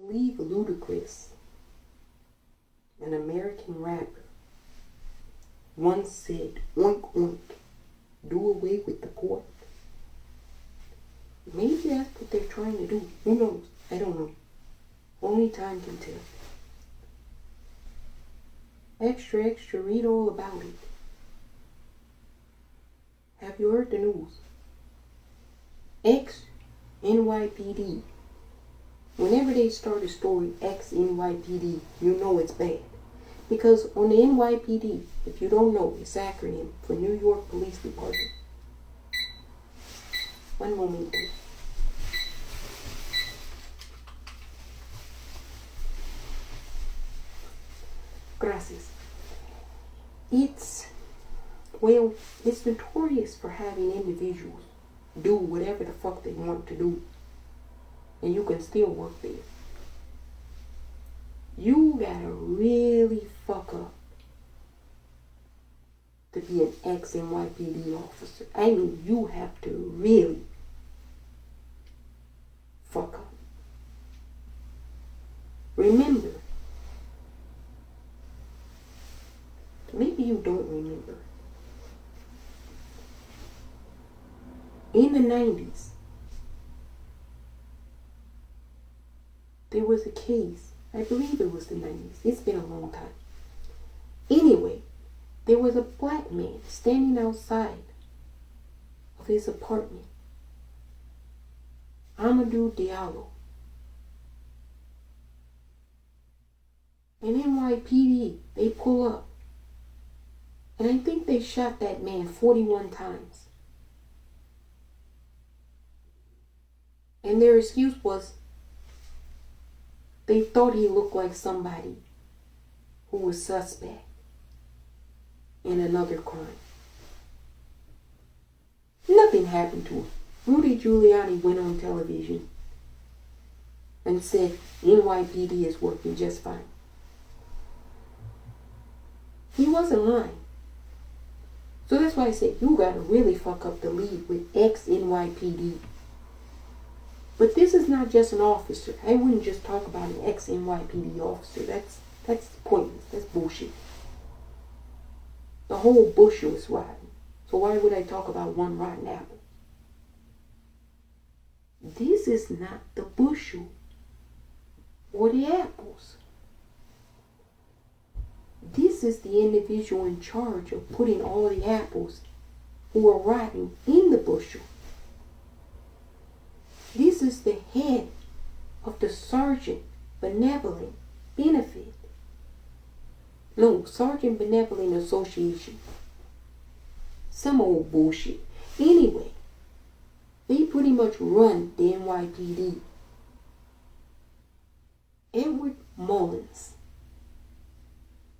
believe Ludacris, an American rapper, once said, "Oink oink, do away with the pork." Maybe that's what they're trying to do. Who knows? I don't know. Only time can tell. Extra, extra, read all about it. Have you heard the news? Ex-NYPD. Whenever they start a story, ex-NYPD, you know it's bad. Because on the NYPD, if you don't know, it's acronym for New York Police Department. One moment, please. Gracias. It's notorious for having individuals do whatever the fuck they want to do. And you can still work there. You gotta really fuck up to be an ex-NYPD officer. I mean, you have to really fuck up. Remember, maybe you don't remember. In the 90s, there was a case. I believe it was the 90s. It's been a long time. Anyway, there was a black man standing outside of his apartment. Amadou Diallo. And NYPD, they pull up. And I think they shot that man 41 times. And their excuse was they thought he looked like somebody who was suspect in another crime. Nothing happened to him. Rudy Giuliani went on television and said NYPD is working just fine. He wasn't lying. So that's why I said you gotta really fuck up the lead with ex-NYPD. But this is not just an officer. I wouldn't just talk about an ex-NYPD officer. That's pointless. That's bullshit. The whole bushel is rotten. So why would I talk about one rotten apple? This is not the bushel or the apples. This is the individual in charge of putting all the apples who are rotten in the bushel. This is the head of the Sergeant Benevolent Benefit. No, Sergeant Benevolent Association. Some old bullshit. Anyway, they pretty much run the NYPD. Edward Mullins.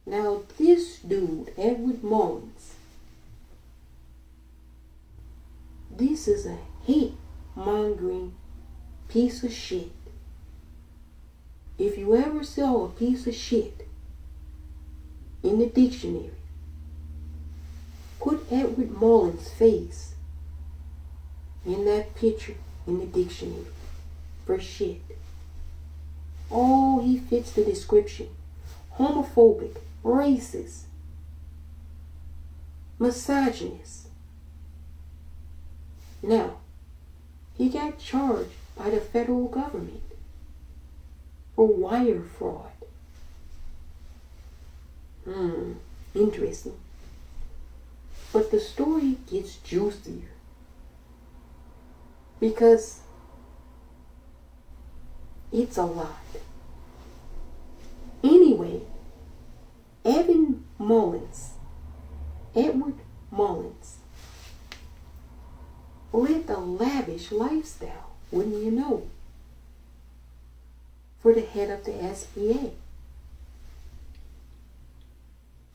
Now this dude, Edward Mullins, this is a hate-mongering piece of shit. If you ever saw a piece of shit in the dictionary, put Edward Mullins' face in that picture in the dictionary for shit. Oh, he fits the description. Homophobic, racist, misogynist. Now, he got charged by the federal government for wire fraud. Interesting. But the story gets juicier because it's a lot. Anyway, Edward Mullins, lived a lavish lifestyle, wouldn't you know, for the head of the SBA.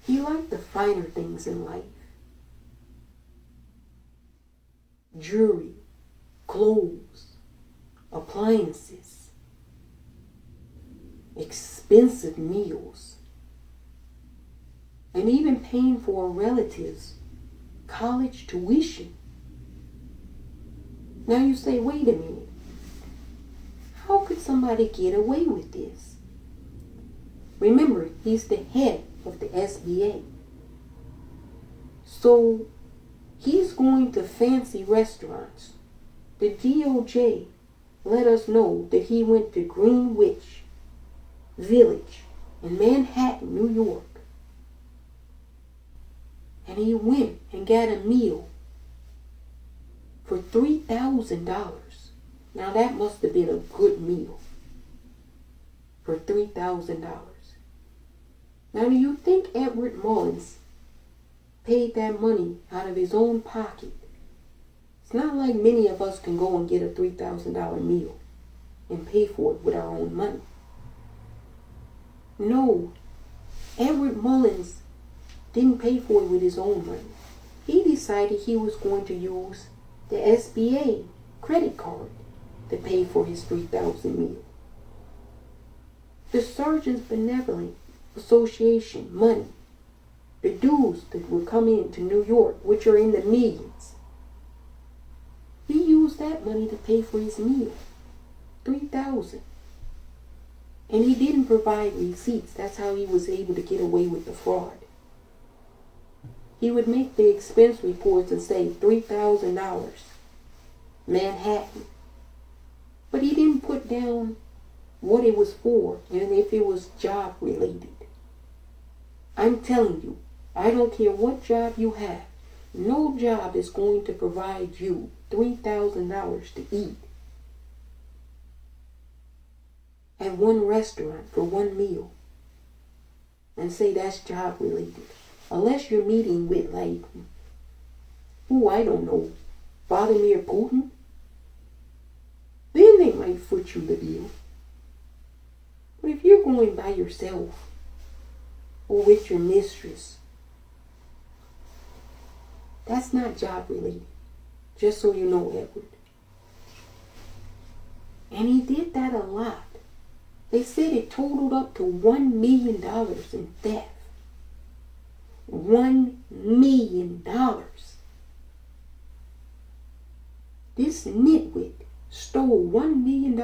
He liked the finer things in life. Jewelry, clothes, appliances, expensive meals, and even paying for a relative's college tuition. Now you say, wait a minute. How could somebody get away with this? Remember, he's the head of the SBA. So he's going to fancy restaurants. The DOJ let us know that he went to Greenwich Village in Manhattan, New York. And he went and got a meal for $3,000. Now that must have been a good meal for $3,000. Now do you think Edward Mullins paid that money out of his own pocket? It's not like many of us can go and get a $3,000 meal and pay for it with our own money. No, Edward Mullins didn't pay for it with his own money. He decided he was going to use the SBA credit card to pay for his $3,000 meal. The Surgeons Benevolent Association money, the dues that were coming into New York, which are in the millions, he used that money to pay for his meal, $3,000. And he didn't provide receipts. That's how he was able to get away with the fraud. He would make the expense reports and say $3,000, Manhattan. But he didn't put down what it was for and if it was job related. I'm telling you, I don't care what job you have, no job is going to provide you $3,000 to eat at one restaurant for one meal and say that's job related. Unless you're meeting with like, I don't know, Vladimir Putin, then they might foot you the bill. But if you're going by yourself or with your mistress, that's not job related. Just so you know, Edward. And he did that a lot. They said it totaled up to $1 million in theft. $1 million. This nitwit stole $1 million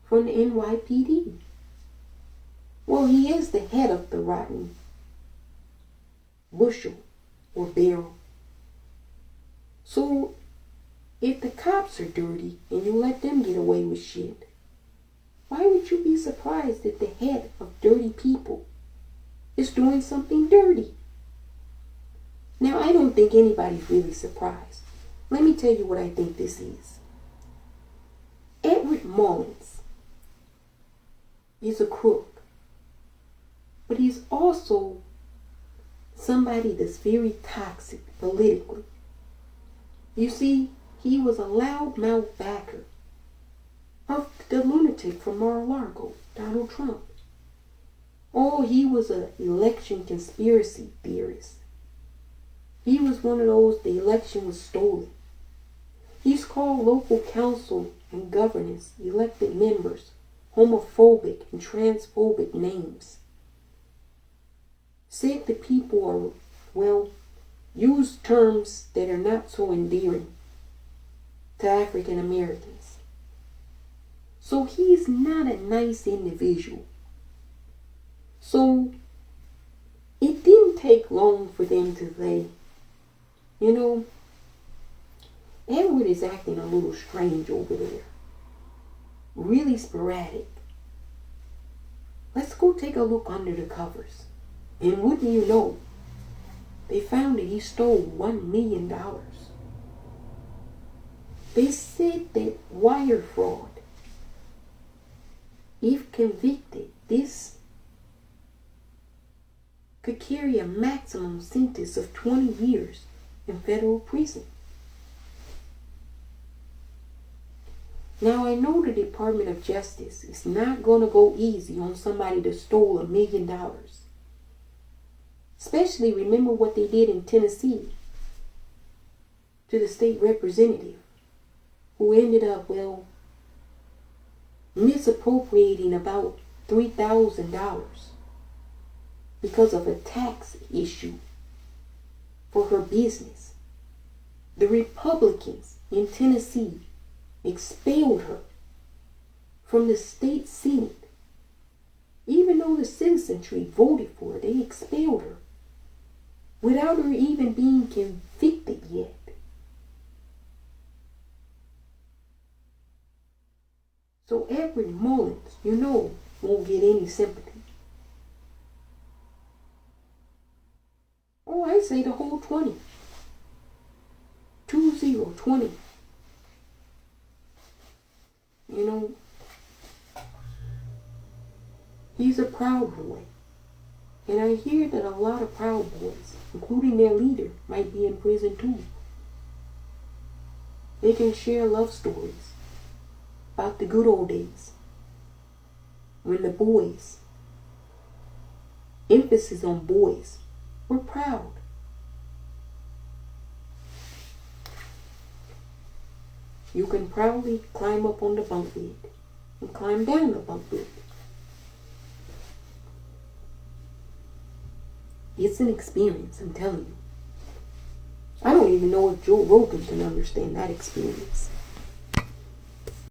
from the NYPD. Well, he is the head of the rotten bushel or barrel. So, if the cops are dirty and you let them get away with shit, why would you be surprised that the head of dirty people is doing something dirty? Now, I don't think anybody's really surprised. Let me tell you what I think this is. Edward Mullins is a crook, but he's also somebody that's very toxic politically. You see, he was a loudmouth backer of the lunatic from Mar-a-Lago, Donald Trump. Oh, he was an election conspiracy theorist. He was one of those, the election was stolen. He's called local council and governors, elected members, homophobic and transphobic names. Said the people are, use terms that are not so endearing to African Americans. So he's not a nice individual. So it didn't take long for them to say, Edward is acting a little strange over there. Really sporadic. Let's go take a look under the covers. And wouldn't you know, they found that he stole $1 million. They said that wire fraud, if convicted, this could carry a maximum sentence of 20 years in federal prison. Now, I know the Department of Justice is not going to go easy on somebody that stole $1 million. Especially, remember what they did in Tennessee to the state representative who ended up, misappropriating about $3,000 because of a tax issue for her business. The Republicans in Tennessee expelled her from the state senate. Even though the citizenry voted for her, they expelled her without her even being convicted yet. So Edward Mullins, won't get any sympathy. Oh, I say the whole 20. 2020. He's a proud boy. And I hear that a lot of proud boys, including their leader, might be in prison too. They can share love stories about the good old days when the boys, emphasis on boys, were proud. You can proudly climb up on the bunk bed and climb down the bunk bed. It's an experience, I'm telling you. I don't even know if Joe Rogan can understand that experience.